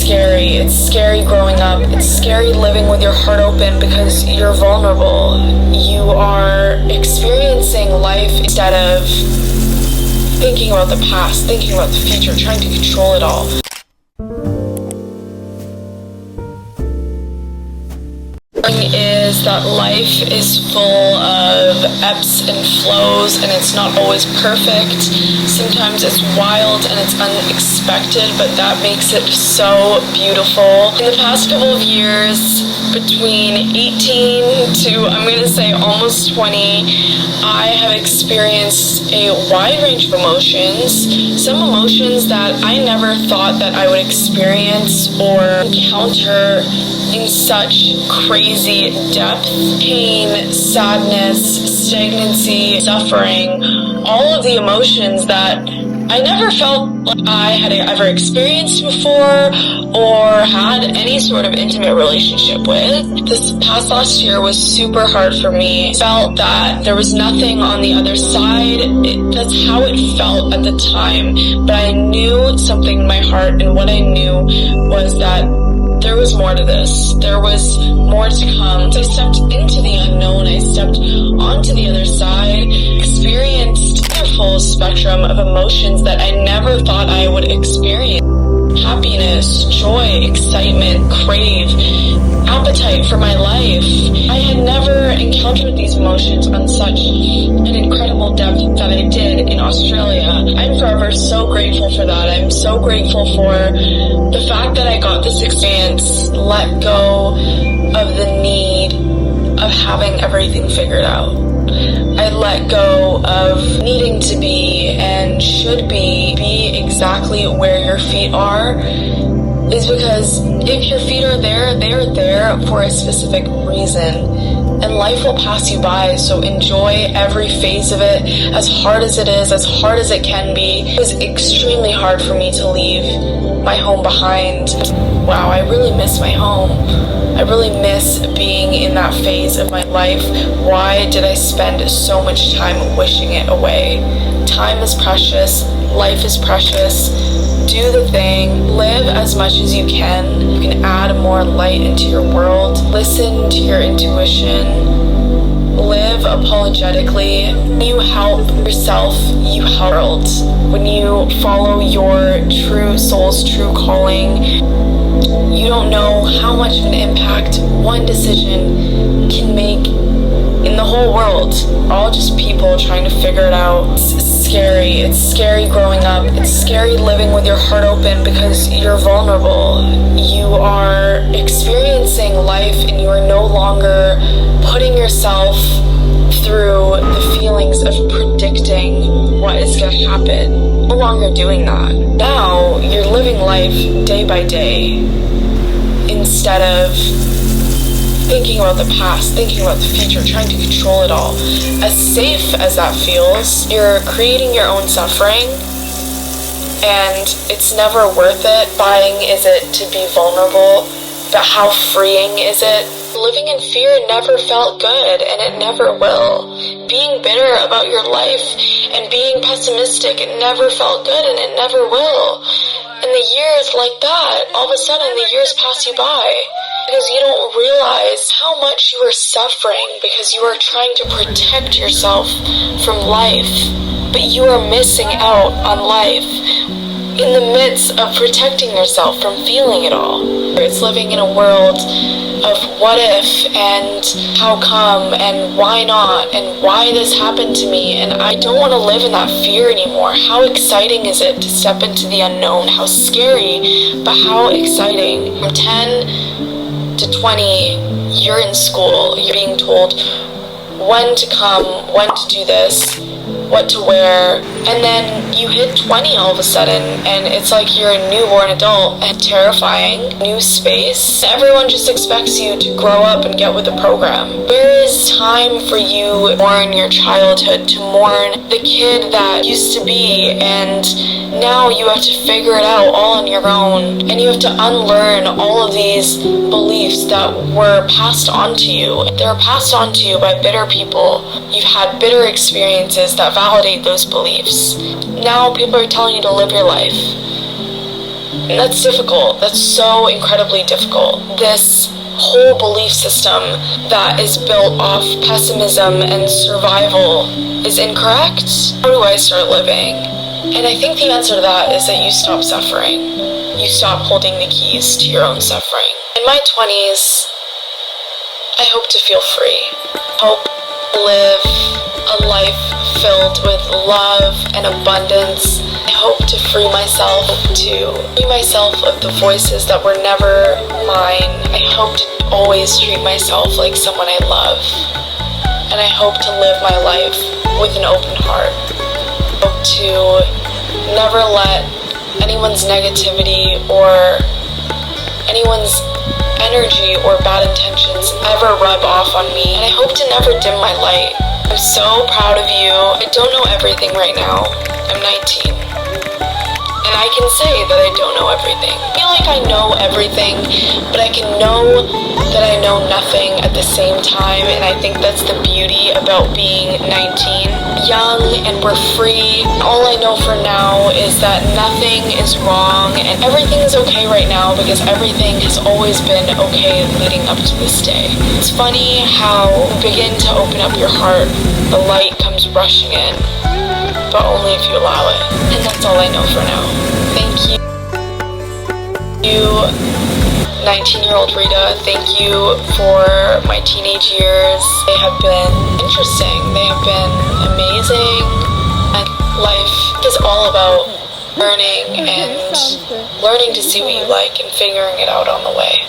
scary. It's scary growing up. It's scary living with your heart open because you're vulnerable. You are experiencing life instead of thinking about the past, thinking about the future, trying to control it all. Is that life is full of ebbs and flows, and it's not always perfect. Sometimes it's wild and it's unexpected, but that makes it so beautiful. In the past couple of years, between 18 to, I'm going to say, almost 20, I have experienced a wide range of emotions. Some emotions that I never thought that I would experience or encounter in such crazy depth. Pain, sadness, stagnancy, suffering, all of the emotions that I never felt like I had ever experienced before or had any sort of intimate relationship with. This past last year was super hard for me. I felt that there was nothing on the other side. That's how it felt at the time. But I knew something in my heart, and what I knew was that there was more to this. There was more to come. So I stepped into the unknown. I stepped onto the other side, experienced a full spectrum of emotions that I never thought I would experience. Happiness, joy, excitement, crave, appetite for my life. I had never encountered these emotions on such an incredible depth that I did in Australia. I'm forever so grateful for that. I'm so grateful for the fact that I got this experience, let go of the need of having everything figured out. I let go of needing to be and should be exactly where your feet are, is because if your feet are there, they're there for a specific reason. And life will pass you by, so enjoy every phase of it, as hard as it is, as hard as it can be. It was extremely hard for me to leave my home behind. Wow, I really miss my home. I really miss being in that phase of my life. Why did I spend so much time wishing it away? Time is precious. Life is precious. Do the thing. Live as much as you can. You can add more light into your world. Listen to your intuition. Live apologetically. When you help yourself, you help the world. When you follow your true soul's true calling, you don't know how much of an impact one decision can make in the whole world. We're all just people trying to figure it out. It's scary. It's scary growing up. It's scary living with your heart open because you're vulnerable. You are experiencing life and you are no longer putting yourself through the feelings of predicting what is going to happen. No longer doing that. Now you're living life day by day instead of thinking about the past, thinking about the future, trying to control it all. As safe as that feels, you're creating your own suffering, and it's never worth it. Buying is it to be vulnerable, but how freeing is it? Living in fear never felt good, and it never will. Being bitter about your life and being pessimistic, it never felt good, and it never will. And the years like that, all of a sudden the years pass you by. Because you don't realize how much you are suffering because you are trying to protect yourself from life, but you are missing out on life in the midst of protecting yourself from feeling it all. It's living in a world of what if and how come and why not and why this happened to me, and I don't want to live in that fear anymore. How exciting is it to step into the unknown? How scary, but how exciting. From 10 to 20, you're in school, you're being told when to come, when to do this, what to wear, and then you hit 20 all of a sudden, and it's like you're a newborn adult, and terrifying, new space. Everyone just expects you to grow up and get with the program. Where is time for you to mourn your childhood, to mourn the kid that used to be, and now you have to figure it out all on your own, and you have to unlearn all of these beliefs that were passed on to you. They're passed on to you by bitter people. You've had bitter experiences that validate those beliefs. Now people are telling you to live your life. And that's difficult. That's so incredibly difficult. This whole belief system that is built off pessimism and survival is incorrect. How do I start living? And I think the answer to that is that you stop suffering. You stop holding the keys to your own suffering. In my 20s, I hope to feel free. Hope to live a life filled with love and abundance. I hope to free myself of the voices that were never mine. I hope to always treat myself like someone I love. And I hope to live my life with an open heart. I hope to never let anyone's negativity or anyone's energy or bad intentions ever rub off on me. And I hope to never dim my light. I'm so proud of you. I don't know everything right now. I'm 19. And I can say that I don't know everything. I feel like I know everything, but I can know that I know nothing at the same time, and I think that's the beauty about being 19. Young and we're free. All I know for now is that nothing is wrong and everything is okay right now because everything has always been okay leading up to this day. It's funny how you begin to open up your heart, the light comes rushing in, but only if you allow it. And that's all I know for now. Thank you, 19-year-old Rita. Thank you for my teenage years. They have been interesting. They have been amazing. And life is all about learning to see what you like and figuring it out on the way.